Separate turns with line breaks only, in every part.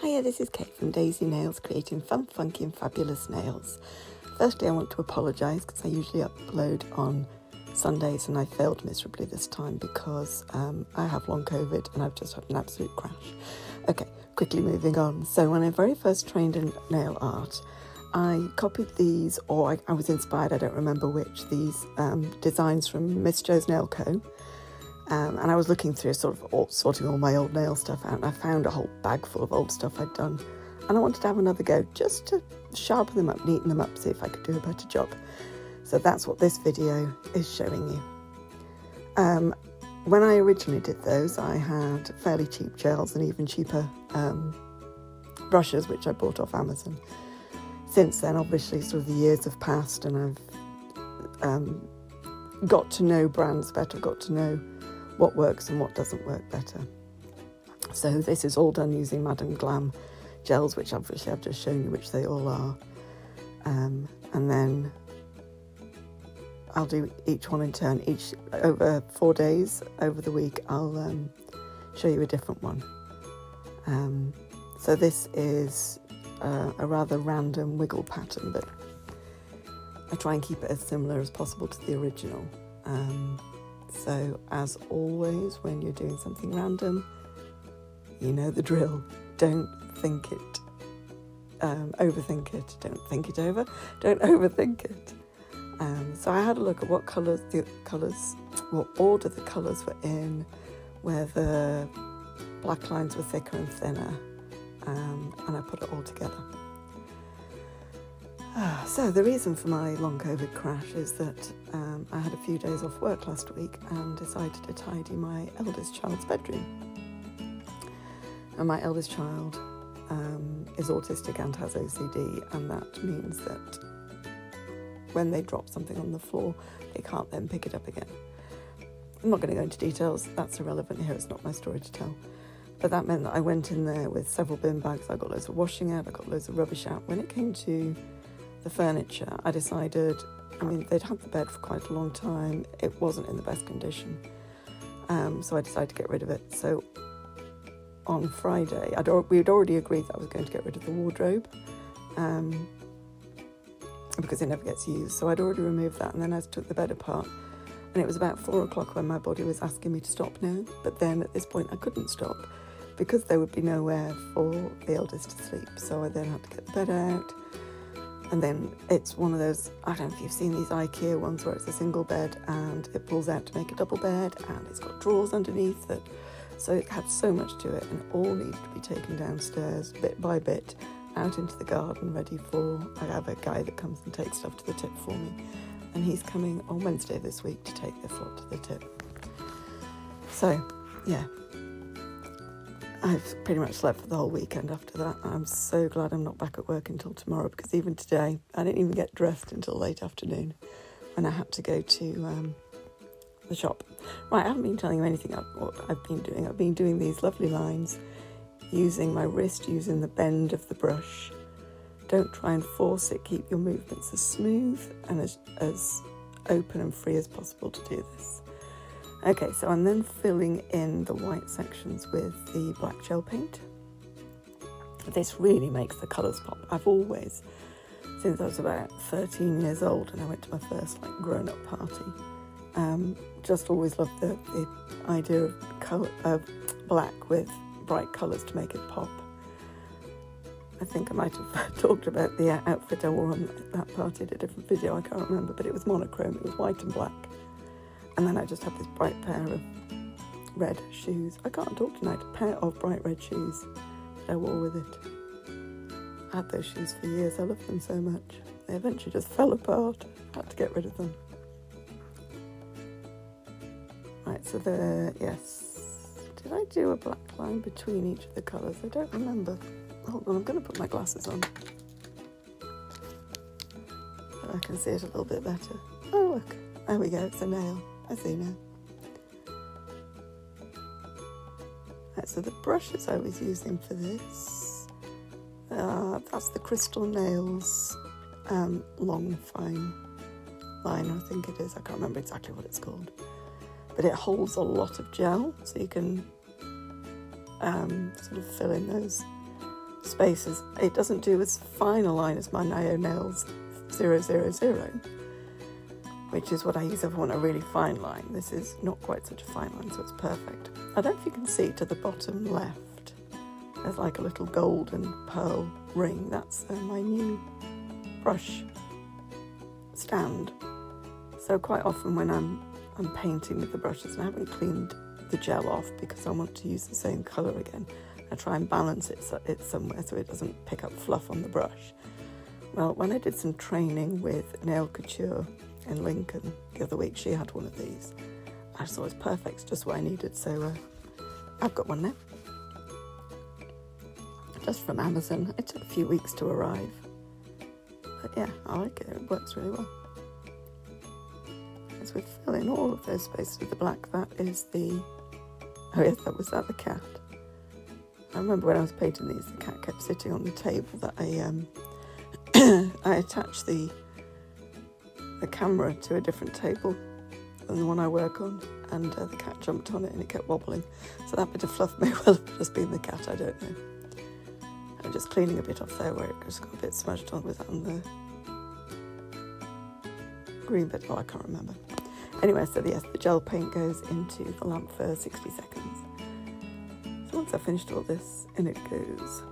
Hiya, this is Kate from Daisy Nails, creating fun, funky and fabulous nails. Firstly, I want to apologise because I usually upload on Sundays and I failed miserably this time because I have long COVID and I've just had an absolute crash. Okay, quickly moving on. So when I very first trained in nail art, I copied these, or I was inspired, I don't remember which, these designs from Miss Jo's Nail Co. And I was looking through sorting all my old nail stuff out, and I found a whole bag full of old stuff I'd done. And I wanted to have another go, just to sharpen them up, neaten them up, see if I could do a better job. So that's what this video is showing you. When I originally did those, I had fairly cheap gels and even cheaper brushes, which I bought off Amazon. Since then, obviously, sort of the years have passed and I've got to know brands better, got to know what works and what doesn't work better. So this is all done using Madam Glam gels, which obviously I've just shown you which they all are. And then I'll do each one in turn. Over 4 days, over the week, I'll show you a different one. So this is a rather random wiggle pattern, but I try and keep it as similar as possible to the original. So as always, when you're doing something random, you know the drill. Don't think it, overthink it. Don't think it over. Don't overthink it. So I had a look at what order the colours were in, where the black lines were thicker and thinner, and I put it all together. So the reason for my long COVID crash is that I had a few days off work last week and decided to tidy my eldest child's bedroom. And my eldest child is autistic and has OCD, and that means that when they drop something on the floor, they can't then pick it up again. I'm not going to go into details, that's irrelevant here, it's not my story to tell. But that meant that I went in there with several bin bags, I got loads of washing out, I got loads of rubbish out. When it came to the furniture, I decided, they'd had the bed for quite a long time, it wasn't in the best condition, so I decided to get rid of it. So on Friday, we'd already agreed that I was going to get rid of the wardrobe, because it never gets used, so I'd already removed that, and then I took the bed apart, and it was about 4 o'clock when my body was asking me to stop now, but then at this point I couldn't stop, because there would be nowhere for the eldest to sleep, so I then had to get the bed out. And then it's one of those, I don't know if you've seen these IKEA ones where it's a single bed and it pulls out to make a double bed, and it's got drawers underneath it. So it had so much to it, and it all needed to be taken downstairs bit by bit, out into the garden, ready for, I have a guy that comes and takes stuff to the tip for me. And he's coming on Wednesday this week to take this lot to the tip. So, yeah. I've pretty much slept for the whole weekend after that. I'm so glad I'm not back at work until tomorrow, because even today, I didn't even get dressed until late afternoon when I had to go to the shop. Right, I haven't been telling you anything what I've been doing. I've been doing these lovely lines, using my wrist, using the bend of the brush. Don't try and force it. Keep your movements as smooth and as open and free as possible to do this. Okay, so I'm then filling in the white sections with the black gel paint. This really makes the colours pop. I've always, since I was about 13 years old and I went to my first grown-up party, just always loved the idea of black with bright colours to make it pop. I think I might have talked about the outfit I wore on that party in a different video, I can't remember, but it was monochrome, it was white and black. And then I just have this bright pair of red shoes. I can't talk tonight. A pair of bright red shoes that I wore with it. I had those shoes for years. I loved them so much. They eventually just fell apart. I had to get rid of them. Right, so yes. Did I do a black line between each of the colours? I don't remember. Hold on, I'm going to put my glasses on, so I can see it a little bit better. Oh, look. There we go. It's a nail. I see now. Right, so the brushes I was using for this, that's the Crystal Nails long fine liner, I think it is. I can't remember exactly what it's called. But it holds a lot of gel, so you can sort of fill in those spaces. It doesn't do as fine a line as my Nio Nails 000, which is what I use if I want a really fine line. This is not quite such a fine line, so it's perfect. I don't know if you can see to the bottom left, there's like a little gold and pearl ring. That's my new brush stand. So quite often when I'm painting with the brushes and I haven't cleaned the gel off because I want to use the same colour again, I try and balance it somewhere so it doesn't pick up fluff on the brush. Well, when I did some training with Nail Couture in Lincoln the other week, she had one of these. I just thought it was perfect, it's just what I needed, so I've got one now. Just from Amazon. It took a few weeks to arrive. But yeah, I like it, it works really well. As we fill in all of those spaces with the black, that is the... Oh yes, was that the cat? I remember when I was painting these, the cat kept sitting on the table that I attached the camera to a different table than the one I work on, and the cat jumped on it and it kept wobbling. So that bit of fluff may well have just been the cat, I don't know. I'm just cleaning a bit off there where it just got a bit smudged on. Was that on the green bit? Oh, I can't remember. Anyway, so yes, the gel paint goes into the lamp for 60 seconds. So once I've finished all this, in it goes.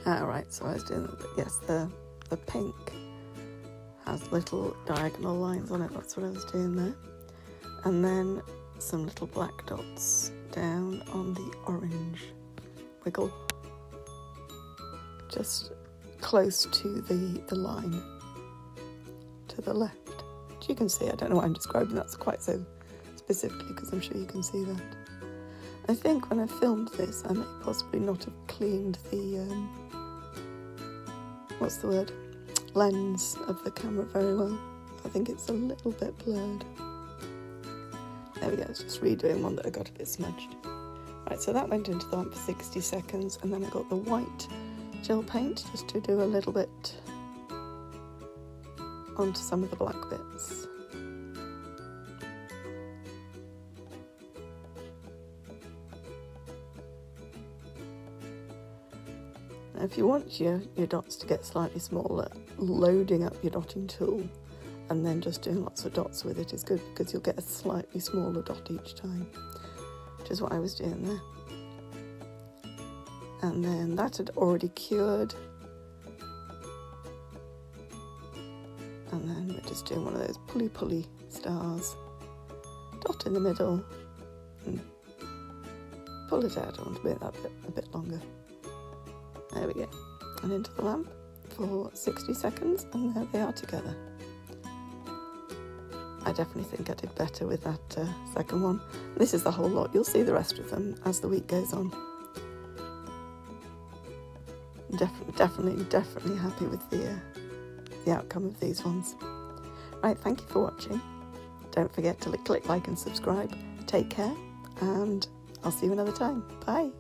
Alright, so I was doing, yes, the pink has little diagonal lines on it, that's what I was doing there. And then some little black dots down on the orange wiggle, just close to the line to the left. You can see, I don't know why I'm describing that quite so specifically because I'm sure you can see that. I think when I filmed this I may possibly not have cleaned the, what's the word, lens of the camera very well. I think it's a little bit blurred. There we go, it's just redoing one that I got a bit smudged. Right, so that went into the lamp for 60 seconds, and then I got the white gel paint just to do a little bit onto some of the black bits. Now, if you want your dots to get slightly smaller, loading up your dotting tool and then just doing lots of dots with it is good, because you'll get a slightly smaller dot each time, which is what I was doing there. And then that had already cured, and then we're just doing one of those pulley stars, dot in the middle and pull it out. I want to make that bit a bit longer. There we go, and into the lamp for 60 seconds, and there they are together. I definitely think I did better with that second one. This is the whole lot. You'll see the rest of them as the week goes on. Definitely happy with the outcome of these ones. Right, thank you for watching. Don't forget to click like and subscribe. Take care, and I'll see you another time. Bye.